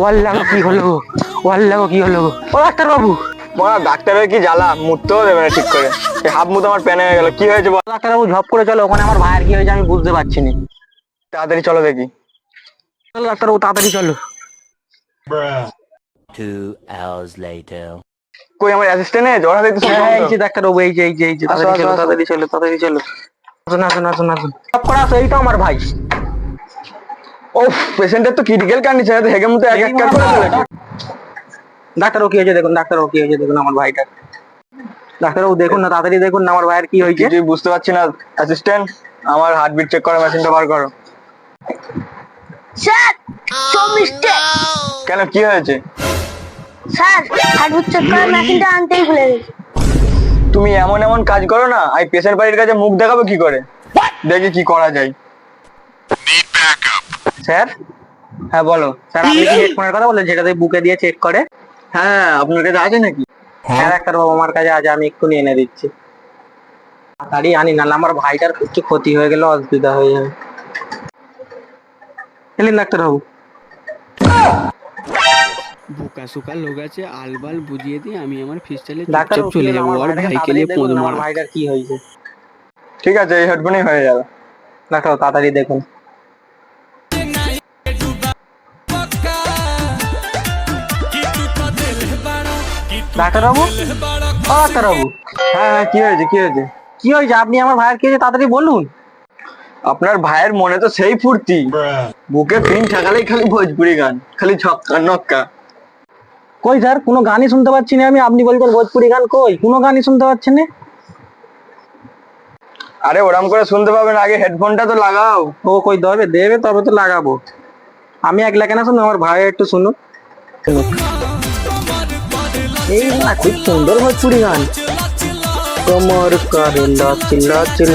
ওয়াল্লাহ কি হলো? ওয়াল্লাহ কি হলো? ও ডাক্তার বাবু, মা ডাক্তারের কি জ্বালা, মুততেও দেবে না ঠিক করে। এই হাফ মুত আমার প্যানে হয়ে গেল, কি হয়েছে বল? ডাক্তার বাবু ঝপ করে চলো, ওখানে আমার ভাইয়ের কি হয়েছে আমি বুঝতে পারছি না। তাড়াতাড়ি চলো দেখি। চলো ডাক্তার বাবু, তাড়াতাড়ি চলো। 2 hours later. কই আমার অ্যাসিস্ট্যান্ট জ্বর হাতে একটু হ্যাঁ, এই যে সামনে ডাক্তার বাবু, এই যে আসো, তাড়াতাড়ি চলো, আসো, আসো। তাড়াতাড়ি চলো, তাড়াতাড়ি চলো। আসুন আসুন আসুন আসুন, সব করে আসো, এই তো আমার ভাই। ও পেশেন্টের তো ক্রিটিক্যাল কন্ডিশন, এত হেগে মুতে এক এক করে ফেলেছে। ডাক্তার বাবু কি হয়েছে দেখুন, ডাক্তার বাবু কি হয়েছে দেখুন আমার ভাইটার। ডাক্তার বাবু দেখুন না, তাড়াতাড়ি দেখুন না আমার ভাইয়ের কি হয়েছে। কিছুই বুঝতে পারছি না। অ্যাসিস্ট্যান্ট, আমার হার্টবিট চেক করার মেশিনটা বার করো। স্যার, সব মিস্টেক। কেন, কি হয়েছে? স্যার, হার্টবিট চেক করার মেশিনটা আনতেই ভুলে গেছি। তুমি এমন এমন কাজ করো না, আমি পেশেন্ট বাড়ির কাছে মুখ দেখাবো কি করে? দেখি কি করা যায়। স্যার, হ্যাঁ বলো। স্যার আপনি কি হেডফোনের কথা বললেন, যেটা দিয়ে বুকে দিয়ে চেক করে? হ্যাঁ, আপনার কাছে আছে নাকি? হ্যাঁ ডাক্তার বাবু, আমার কাছে আজ আমি এক্ষুনি এনে দিচ্ছি। তাড়াতাড়ি আনি, নাহলে আমার ভাইটার কিছু ক্ষতি হয়ে গেলে অসুবিধা হয়ে যাবে। এলেন ডাক্তার বাবু। বোকা সোকা লোক আছে, আলবাল বুঝিয়ে দিয়ে আমি আমার ফিস্টালে ডাক্তার চুপচাপ বাবু চলে যাবো, আর ভাইকে নিয়ে পদ আমার মারা। ভাইটার কি হয়েছে। ঠিক আছে, এই হেডফোনেই হয়ে যাবে। ডাক্তার বাবু তাড়াতাড়ি দেখুন। ডাক্তার বাবু, ও ডাক্তার বাবু, হ্যাঁ হ্যাঁ, কি হয়েছে কি হয়েছে? কি হয়েছে? আপনি আমার ভাইয়ের কি হয়েছে তাড়াতাড়ি বলুন। আপনার ভাইয়ের মনে তো সেই ফুর্তি, বুকে পিন ঠাকালেই খালি ভোজপুরি গান, খালি ছক্কা নক্কা। কই স্যার, কোনো গানই শুনতে পাচ্ছি না আমি। আপনি বলছেন ভোজপুরি গান, কই কোনো গানই শুনতে পাচ্ছেন না। আরে ওরম করে শুনতে পাবেন, আগে হেডফোনটা তো লাগাও। ও কই দেবে দেবে, তবে তো লাগাবো। আমি একলা কেন শুনুন, আমার ভাই একটু শুনুক। শুনুক, এই না খুব সুন্দর ভোজপুরি গান। কমর করে লাচিল লাচিল